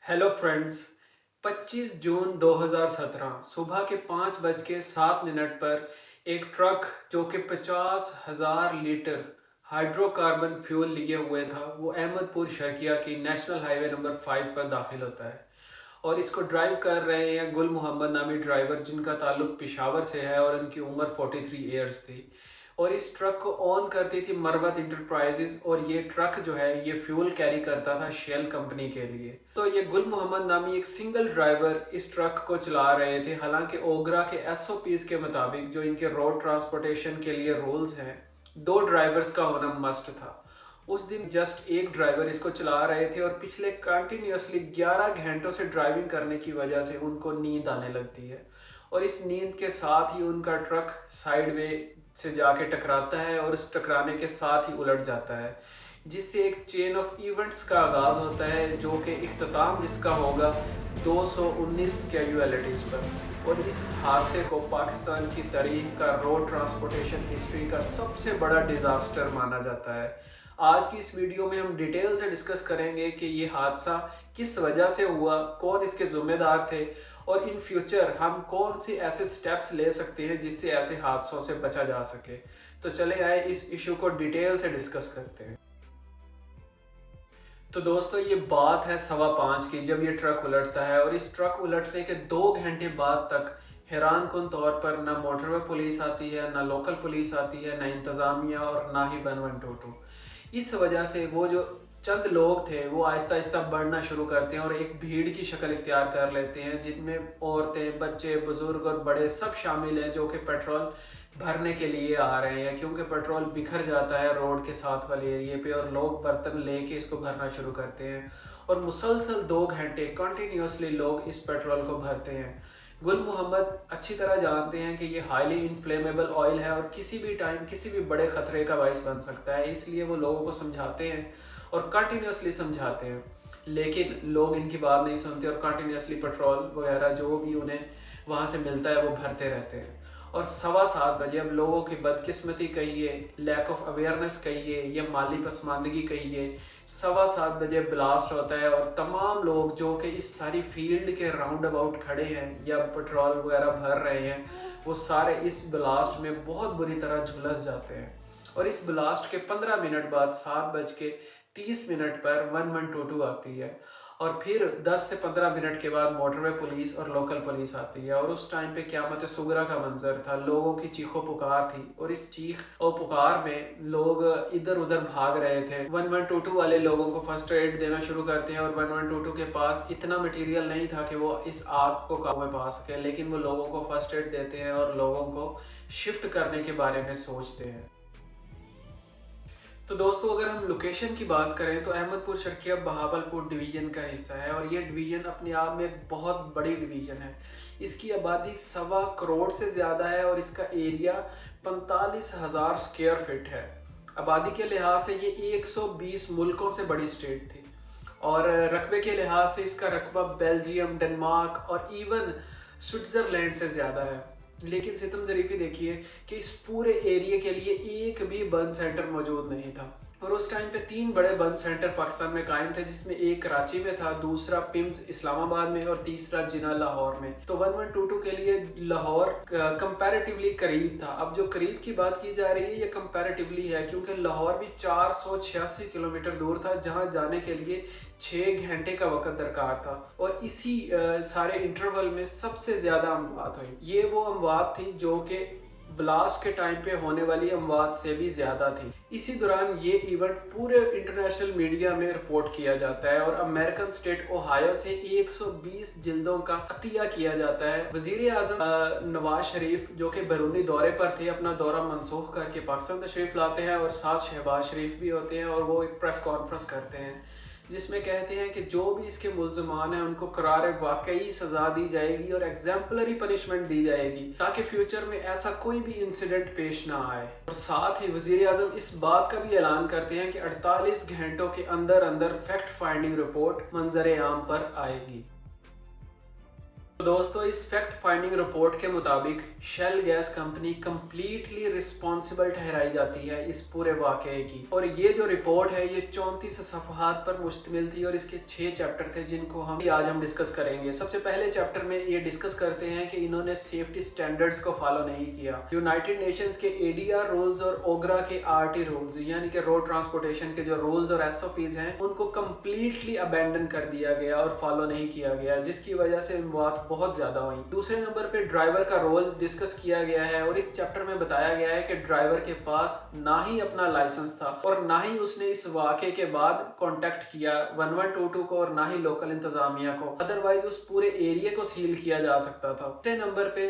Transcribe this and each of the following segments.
Hello friends. 25 जून 2017 सुबह के 5:07 पर एक ट्रक जो कि 50,000 लीटर हाइड्रोकार्बन फ्यूल लिए हुए था वो अहमदपुर शर्किया की नेशनल हाईवे नंबर 5 पर दाखिल होता है। और इसको ड्राइव कर रहे हैं गुल मोहम्मद नामी ड्राइवर, जिनका ताल्लुक पेशावर से है और उनकी उम्र 43 ईयर्स थी। और इस ट्रक को ऑन करती थी मरवत इंटरप्राइजेज, और ये ट्रक जो है ये फ्यूल कैरी करता था शेल कंपनी के लिए। तो ये गुल मोहम्मद नामी एक सिंगल ड्राइवर इस ट्रक को चला रहे थे। हालांकि ओगरा के एसओपीज के मुताबिक, जो इनके रोड ट्रांसपोर्टेशन के लिए रूल्स हैं, 2 ड्राइवर्स का होना मस्ट था। उस दिन जस्ट एक ड्राइवर इसको चला रहे थे और पिछले कंटिन्यूसली 11 घंटों से ड्राइविंग करने की वजह से उनको नींद आने लगती है। और इस नींद के साथ ही उनका ट्रक साइड वे से जाके टकराता है और उस टकराने के साथ ही उलट जाता है, जिससे एक चेन ऑफ इवेंट्स का आगाज़ होता है, जो कि इख्तिताम जिसका होगा 219 कैजुअलिटीज़ पर। और इस हादसे को पाकिस्तान की तारीख का रोड ट्रांसपोर्टेशन हिस्ट्री का सबसे बड़ा डिज़ास्टर माना जाता है। आज की इस वीडियो में हम डिटेल से डिस्कस करेंगे कि ये हादसा किस वजह से हुआ, कौन इसके ज़िम्मेदार थे, और इन फ्यूचर हम कौन से ऐसे स्टेप्स ले सकते हैं जिससे ऐसे हादसों से बचा जा सके। तो चले आए इस इशू को डिटेल से डिस्कस करते हैं। तो दोस्तों, ये बात है 5:15 की, जब ये ट्रक उलटता है। और इस ट्रक उलटने के 2 घंटे बाद तक हैरान कुन तौर पर ना मोटरवे पुलिस आती है, ना लोकल पुलिस आती है, ना इंतज़ामिया, और ना ही 1122। इस वजह से वो जो चंद लोग थे वो आहिस्ता आहिस्ता बढ़ना शुरू करते हैं और एक भीड़ की शक्ल इख्तियार कर लेते हैं, जिनमें औरतें, बच्चे, बुजुर्ग और बड़े सब शामिल हैं, जो कि पेट्रोल भरने के लिए आ रहे हैं। क्योंकि पेट्रोल बिखर जाता है रोड के साथ वाले एरिए पे और लोग बर्तन लेके इसको भरना शुरू करते हैं। और मुसलसल 2 घंटे कंटिन्यूसली लोग इस पेट्रोल को भरते हैं। गुल मोहम्मद अच्छी तरह जानते हैं कि ये हाईली इनफ्लेमेबल ऑयल है और किसी भी टाइम किसी भी बड़े ख़तरे का बाइस बन सकता है। इसलिए वो लोगों को समझाते हैं और कंटिन्यूसली समझाते हैं, लेकिन लोग इनकी बात नहीं सुनते और कंटिन्यूसली पेट्रोल वगैरह जो भी उन्हें वहाँ से मिलता है वो भरते रहते हैं। और 7:15 अब लोगों की बदकिस्मती कहिए, लैक ऑफ अवेयरनेस कहिए, या माली पसमानदगी कहिए, 7:15 ब्लास्ट होता है और तमाम लोग जो कि इस सारी फील्ड के राउंड अबाउट खड़े हैं या पेट्रोल वगैरह भर रहे हैं, वो सारे इस ब्लास्ट में बहुत बुरी तरह झुलस जाते हैं। और इस ब्लास्ट के 15 मिनट बाद 7:30 पर 1122 आती है। और फिर 10 से 15 मिनट के बाद मोटरवे पुलिस और लोकल पुलिस आती है। और उस टाइम पे क़यामत सुगरा का मंजर था, लोगों की चीखों पुकार थी। और इस चीख और पुकार में लोग इधर उधर भाग रहे थे। 1122 वाले लोगों को फर्स्ट एड देना शुरू करते हैं और 1122 के पास इतना मटेरियल नहीं था कि वो इस आग को काबू में पा सके, लेकिन वो लोगों को फर्स्ट एड देते हैं और लोगों को शिफ्ट करने के बारे में सोचते हैं। तो दोस्तों, अगर हम लोकेशन की बात करें तो अहमदपुर शर्किया बहावलपुर डिवीज़न का हिस्सा है और ये डिवीज़न अपने आप में एक बहुत बड़ी डिवीज़न है। इसकी आबादी 1.25 करोड़ से ज़्यादा है और इसका एरिया 45,000 स्क्वायर फीट है। आबादी के लिहाज से ये 120 मुल्कों से बड़ी स्टेट थी और रकबे के लिहाज से इसका रकबा बेल्जियम, डेनमार्क और इवन स्विट्ज़रलैंड से ज़्यादा है। लेकिन सितम ज़रीफ़ी देखिए कि इस पूरे एरिया के लिए एक भी बर्न सेंटर मौजूद नहीं था। और उस टाइम पे 3 बड़े बर्न सेंटर पाकिस्तान में कायम थे, जिसमें एक कराची में था, दूसरा पिम्स इस्लामाबाद में और तीसरा जिना लाहौर में। तो 1122 के लिए लाहौर कंपैरेटिवली करीब था। अब जो करीब की बात की जा रही है ये कंपैरेटिवली है, क्योंकि लाहौर भी 486 किलोमीटर दूर था, जहां जाने के लिए 6 घंटे का वक्त दरकार था। और इसी सारे इंटरवल में सबसे ज़्यादा अमवात हुई। ये वो अमवात थी जो कि ब्लास्ट के टाइम पे होने वाली अमवात से भी ज़्यादा थी। इसी दौरान ये इवेंट पूरे इंटरनेशनल मीडिया में रिपोर्ट किया जाता है और अमेरिकन स्टेट ओहायो से 120 जिल्दों का अतिया किया जाता है। वज़ीर आज़म नवाज शरीफ, जो कि बैरूनी दौरे पर थे, अपना दौरा मनसूख करके पाकिस्तान तशरीफ़ लाते हैं और साथ शहबाज शरीफ भी होते हैं और वो एक प्रेस कॉन्फ्रेंस करते हैं, जिसमें कहते हैं कि जो भी इसके मुल्ज़मान हैं उनको करार वाकई सज़ा दी जाएगी और एग्जाम्पलरी पनिशमेंट दी जाएगी, ताकि फ्यूचर में ऐसा कोई भी इंसिडेंट पेश ना आए। और साथ ही वज़ीर आज़म इस बात का भी ऐलान करते हैं कि 48 घंटों के अंदर अंदर फैक्ट फाइंडिंग रिपोर्ट मंजर आम पर आएगी। तो दोस्तों इस फैक्ट फाइंडिंग रिपोर्ट के मुताबिक shell gas company completely responsible ठहराई जाती है इस पूरे वाकये की। और ये जो रिपोर्ट है ये 34 सफ़हात पर मुश्तमिल थी और इसके 6 चैप्टर थे जिनको आज हम डिस्कस करेंगे। सबसे पहले चैप्टर में ये डिस्कस करते हैं कि इन्होंने सेफ्टी स्टैंडर्ड्स को फॉलो नहीं किया। यूनाइटेड नेशंस के एडीआर रूल्स और ओगरा के आरटी रूल्स यानी कि रोड ट्रांसपोर्टेशन के जो रूल्स और एसओपीज हैं उनको कंप्लीटली अबैंडन कर दिया गया और फॉलो नहीं किया गया, जिसकी वजह से बात बहुत ज्यादा हुई। दूसरे नंबर पे ड्राइवर का रोल डिस्कस किया गया है और इस चैप्टर में बताया गया है कि ड्राइवर के पास ना ही अपना लाइसेंस था और ना ही उसने इस वाक़े के बाद कांटेक्ट किया 1122 को और ना ही लोकल इंतजामिया को, अदरवाइज उस पूरे एरिया को सील किया जा सकता था। तीसरे नंबर पे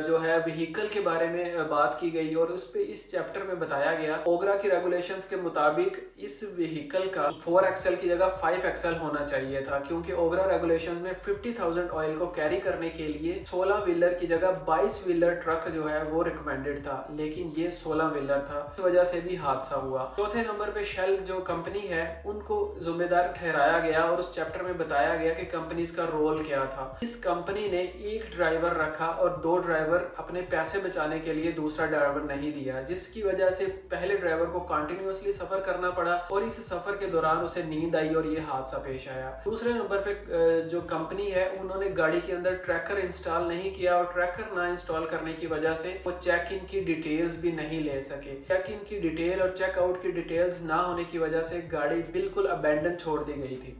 जो है व्हीकल के बारे में बात की गई और उस पे इस चैप्टर में बताया गया ओगरा की रेगुलेशंस के मुताबिक इस व्हीकल का 4 एक्सएल की जगह 5 एक्सएल होना चाहिए था, क्योंकि ओगरा रेगुलेशन में 50,000 ऑयल को कैरी करने के लिए 16 व्हीलर की जगह 22 व्हीलर ट्रक जो है वो रिकमेंडेड था, लेकिन ये 16 व्हीलर था, इस वजह से भी हादसा हुआ। चौथे नंबर पे शेल जो कंपनी है उनको जिम्मेदार ठहराया गया और उस चैप्टर में बताया गया कि कंपनीज का रोल क्या था। इस कंपनी ने एक ड्राइवर रखा और 2 ड्राइवर अपने पैसे बचाने के लिए दूसरा ड्राइवर नहीं दिया, जिसकी वजह से पहले ड्राइवर को कंटिन्यूअसली सफर करना पड़ा और इस सफर के दौरान उसे नींद आई और ये हादसा पेश आया। दूसरे नंबर पे जो कंपनी है उन्होंने गाड़ी के अंदर ट्रैकर इंस्टॉल नहीं किया और ट्रैकर ना इंस्टॉल करने की वजह से वो चेक इन की डिटेल्स भी नहीं ले सके। चेक इन की डिटेल और चेकआउट की डिटेल्स ना होने की वजह से गाड़ी बिल्कुल अबैंडन छोड़ दी गई थी।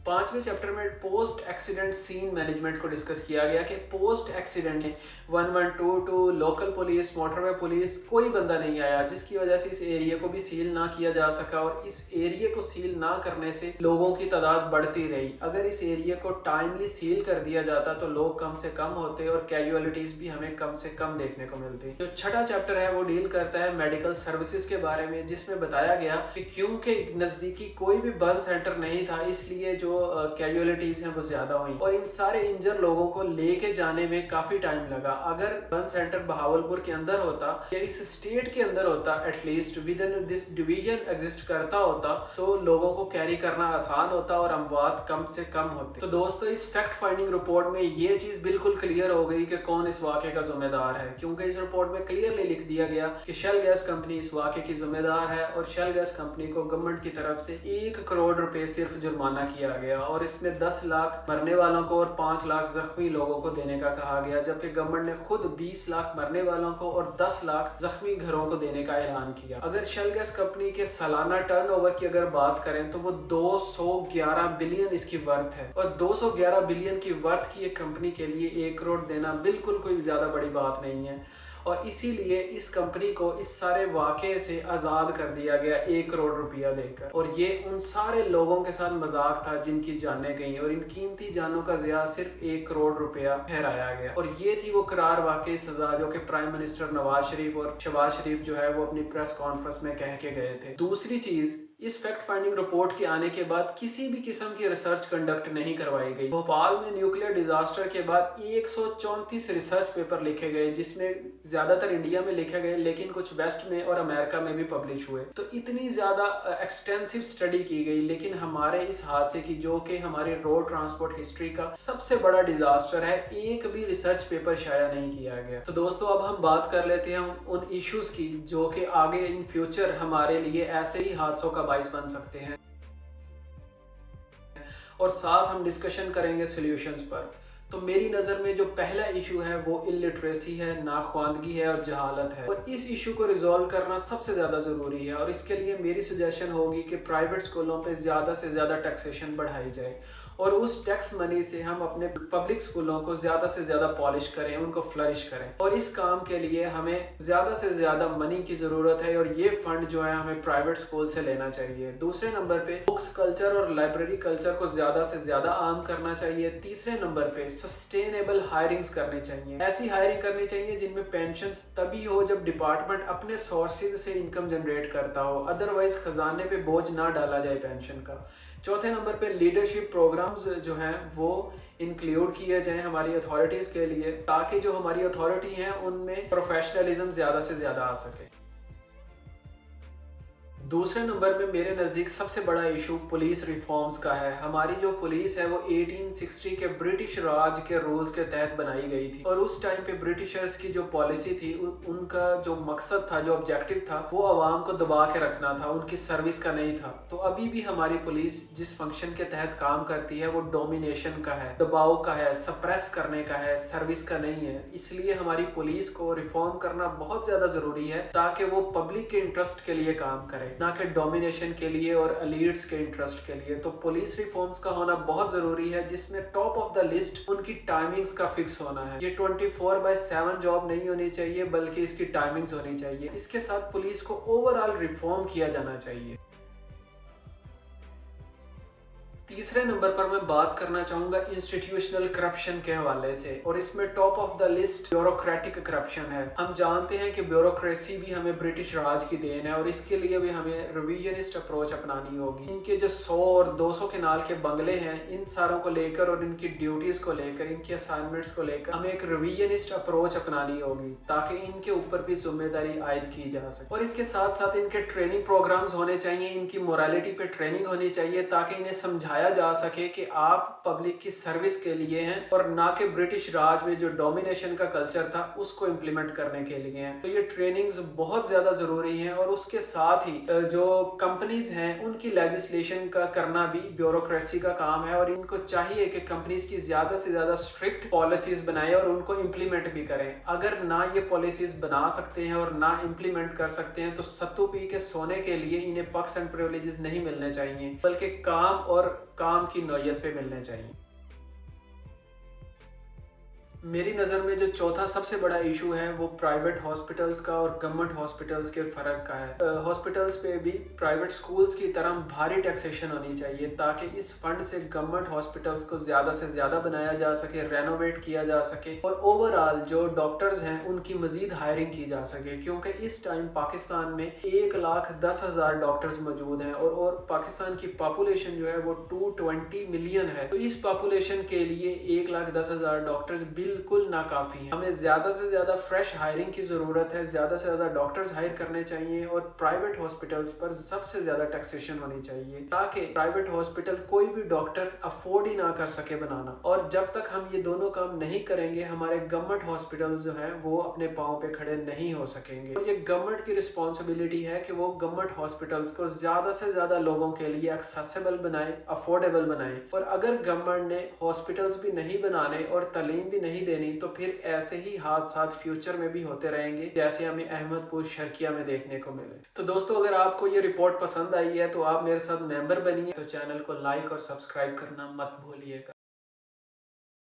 5वें चैप्टर में पोस्ट एक्सीडेंट सीन मैनेजमेंट को डिस्कस किया गया कि पोस्ट एक्सीडेंट में 1122 लोकल पुलिस, मोटरवे पुलिस, कोई बंदा नहीं आया, जिसकी वजह से इस एरिया को भी सील ना किया जा सका और इस एरिया को सील ना करने से लोगों की तादाद बढ़ती रही। अगर इस एरिया को टाइमली सील कर दिया जाता तो लोग कम से कम होते और कैजुअलिटीज भी हमें कम से कम देखने को मिलती। जो छठा चैप्टर है वो डील करता है मेडिकल सर्विसेज के बारे में, जिसमें बताया गया कि क्योंकि नजदीकी कोई भी बर्न सेंटर नहीं था इसलिए जो कैजुअलिटीज हैं वो ज्यादा हुई और इन सारे इंजर लोगों को लेके जाने में काफी टाइम लगा। अगर बर्न सेंटर बहावलपुर के अंदर होता या इस स्टेट के अंदर होता, at least with in this division exist करता होता, तो लोगों को कैरी करना आसान होता और अमवात कम से कम होते। तो दोस्तों इस फैक्ट फाइंडिंग रिपोर्ट में ये चीज बिल्कुल क्लियर हो गई कि कौन इस वाक़े का जिम्मेदार है, क्योंकि इस रिपोर्ट में क्लियरली लिख दिया गया कि शेल गैस कंपनी इस वाक़े की जिम्मेदार है और शेल गैस कंपनी को गवर्नमेंट की तरफ से 1 करोड़ रुपए सिर्फ जुर्माना किया गया और इसमें 10 लाख मरने वालों को और 5 लाख जख्मी लोगों को देने का कहा गया, जबकि गवर्नमेंट ने खुद 20 लाख मरने वालों को और 10 लाख जख्मी घरों को देने का ऐलान किया। अगर शेल गैस कंपनी के सालाना टर्नओवर की अगर बात करें तो वो 211 बिलियन इसकी वर्थ है और 211 बिलियन की वर्थ की एक कंपनी के लिए 1 करोड़ देना बिल्कुल कोई ज्यादा बड़ी बात नहीं है और इसीलिए इस कंपनी को इस सारे वाक़े से आज़ाद कर दिया गया 1 करोड़ रुपया देकर। और ये उन सारे लोगों के साथ मजाक था जिनकी जानें गई और इन कीमती जानों का ज़िया सिर्फ 1 करोड़ रुपया ठहराया गया। और ये थी वो करार वाकई सजा जो कि प्राइम मिनिस्टर नवाज शरीफ और शहबाज शरीफ जो है वो अपनी प्रेस कॉन्फ्रेंस में कह के गए थे। दूसरी चीज़, इस फैक्ट फाइंडिंग रिपोर्ट के आने के बाद किसी भी किस्म की रिसर्च कंडक्ट नहीं करवाई गई। भोपाल में न्यूक्लियर डिजास्टर के बाद 134 रिसर्च पेपर लिखे गए, जिसमें ज्यादातर इंडिया में लिखे गए लेकिन कुछ वेस्ट में और अमेरिका में भी पब्लिश हुए। तो इतनी ज्यादा एक्सटेंसिव स्टडी की गई, लेकिन हमारे इस हादसे की जो कि हमारी रोड ट्रांसपोर्ट हिस्ट्री का सबसे बड़ा डिजास्टर है, एक भी रिसर्च पेपर शाया नहीं किया गया। तो दोस्तों अब हम बात कर लेते हैं उन इश्यूज की जो कि आगे इन फ्यूचर हमारे लिए ऐसे ही हादसों का बाइस बन सकते हैं और साथ हम डिस्कशन करेंगे सॉल्यूशंस पर। तो मेरी नज़र में जो पहला इशू है वो इलिटरेसी है, नाख्वानदगी है और जहालत है और इस इशू को रिजॉल्व करना सबसे ज़्यादा ज़रूरी है और इसके लिए मेरी सजेशन होगी कि प्राइवेट स्कूलों पे ज़्यादा से ज़्यादा टैक्सेशन बढ़ाई जाए और उस टैक्स मनी से हम अपने पब्लिक स्कूलों को ज़्यादा से ज़्यादा पॉलिश करें, उनको फ्लरिश करें और इस काम के लिए हमें ज़्यादा से ज़्यादा मनी की ज़रूरत है और ये फंड जो है हमें प्राइवेट स्कूल से लेना चाहिए। दूसरे नंबर पे बुक्स कल्चर और लाइब्रेरी कल्चर को ज़्यादा से ज़्यादा आम करना चाहिए। तीसरे नंबर पे सस्टेनेबल हायरिंग्स करनी चाहिए, ऐसी हायरिंग करनी चाहिए जिनमें पेंशन तभी हो जब डिपार्टमेंट अपने सोर्सेज से इनकम जनरेट करता हो, अदरवाइज खजाने पे बोझ ना डाला जाए पेंशन का। चौथे नंबर पे लीडरशिप प्रोग्राम्स जो हैं वो इंक्लूड किए जाएं हमारी अथॉरिटीज़ के लिए, ताकि जो हमारी अथॉरिटी हैं उनमें प्रोफेशनलिज्म ज़्यादा से ज़्यादा आ सके। दूसरे नंबर पे मेरे नज़दीक सबसे बड़ा इशू पुलिस रिफॉर्म्स का है। हमारी जो पुलिस है वो 1860 के ब्रिटिश राज के रूल्स के तहत बनाई गई थी और उस टाइम पे ब्रिटिशर्स की जो पॉलिसी थी उनका जो मकसद था, जो ऑब्जेक्टिव था, वो आवाम को दबा के रखना था, उनकी सर्विस का नहीं था। तो अभी भी हमारी पुलिस जिस फंक्शन के तहत काम करती है वो डोमिनेशन का है, दबाव का है, सप्रेस करने का है, सर्विस का नहीं है। इसलिए हमारी पुलिस को रिफॉर्म करना बहुत ज़्यादा ज़रूरी है ताकि वो पब्लिक के इंटरेस्ट के लिए काम करे, ना कि डोमिनेशन के लिए और एलीट्स के इंटरेस्ट के लिए। तो पुलिस रिफॉर्म्स का होना बहुत जरूरी है, जिसमें टॉप ऑफ द लिस्ट उनकी टाइमिंग्स का फिक्स होना है। ये 24/7 जॉब नहीं होनी चाहिए, बल्कि इसकी टाइमिंग्स होनी चाहिए। इसके साथ पुलिस को ओवरऑल रिफॉर्म किया जाना चाहिए। तीसरे नंबर पर मैं बात करना चाहूंगा इंस्टीट्यूशनल करप्शन के हवाले से, और इसमें top of the list bureaucratic corruption है। हम जानते हैं कि ब्यूरोक्रेसी भी हमें ब्रिटिश राज की देन है और इसके लिए भी हमें रिविजनिस्ट अप्रोच अपनानी होगी। इनके जो 100 और 200 के नाल के बंगले हैं, इन सारों को लेकर और इनकी ड्यूटीज को लेकर, इनकी असाइनमेंट्स को लेकर हमें एक रिविजनिस्ट अप्रोच अपनानी होगी ताकि इनके ऊपर भी जिम्मेदारी आयद की जा सके। और इसके साथ साथ इनके ट्रेनिंग प्रोग्राम्स होने चाहिए, इनकी मोरालिटी पे ट्रेनिंग होनी चाहिए ताकि इन्हें समझाया जा सके कि आप पब्लिक की सर्विस के लिए हैं और ना कि ब्रिटिश राज में जो डोमिनेशन का कल्चर था उसको इम्प्लीमेंट करने के लिए हैं। तो ये ट्रेनिंग्स बहुत ज्यादा जरूरी हैं। और उसके साथ ही जो कंपनीज हैं उनकी लेजिस्लेशन का करना भी ब्यूरोक्रेसी का काम है और इनको चाहिए कि कंपनीज की ज्यादा से ज्यादा स्ट्रिक्ट पॉलिसीज बनाएं और उनको इम्प्लीमेंट भी करें। अगर ना ये पॉलिसीज बना सकते हैं और ना इम्प्लीमेंट कर सकते हैं तो सत्तू पी के सोने के लिए इन्हें पर्क्स एंड प्रिविलेजेस नहीं मिलने चाहिए, बल्कि काम की नौयत पे मिलने चाहिए। मेरी नज़र में जो चौथा सबसे बड़ा इशू है वो प्राइवेट हॉस्पिटल्स का और गवर्नमेंट हॉस्पिटल्स के फ़र्क का है। हॉस्पिटल्स पे भी प्राइवेट स्कूल्स की तरह भारी टैक्सेशन होनी चाहिए ताकि इस फंड से गवर्नमेंट हॉस्पिटल्स को ज़्यादा से ज़्यादा बनाया जा सके, रेनोवेट किया जा सके और ओवरऑल जो डॉक्टर्स हैं उनकी मज़ीद हायरिंग की जा सके। क्योंकि इस टाइम पाकिस्तान में 1,10,000 डॉक्टर्स मौजूद हैं और पाकिस्तान की पॉपुलेशन जो है वो 220 मिलियन है। तो इस पॉपुलेशन के लिए 1,10,000 डॉक्टर्स बिल्कुल नाकाफी है। हमें ज्यादा से ज्यादा फ्रेश हायरिंग की जरूरत है, ज्यादा से ज्यादा डॉक्टर्स हायर करने चाहिए और प्राइवेट हॉस्पिटल्स पर सबसे ज्यादा टैक्सेशन होनी चाहिए ताकि प्राइवेट हॉस्पिटल कोई भी डॉक्टर अफोर्ड ही ना कर सके बनाना। और जब तक हम ये दोनों काम नहीं करेंगे हमारे गवर्नमेंट हॉस्पिटल जो है वो अपने पाँव पे खड़े नहीं हो सकेंगे। और ये गवर्नमेंट की रिस्पॉन्सिबिलिटी है कि वो गवर्नमेंट हॉस्पिटल्स को ज्यादा से ज्यादा लोगों के लिए एक्सेसिबल बनाए, अफोर्डेबल बनाए। और अगर गवर्नमेंट ने हॉस्पिटल्स भी नहीं बनाने और तालीम भी नहीं देनी तो फिर ऐसे ही हादसा फ्यूचर में भी होते रहेंगे जैसे हमें अहमदपुर शर्किया में देखने को मिले। तो दोस्तों, अगर आपको ये रिपोर्ट पसंद आई है तो आप मेरे साथ मेंबर बनिए, तो चैनल को लाइक और सब्सक्राइब करना मत भूलिएगा।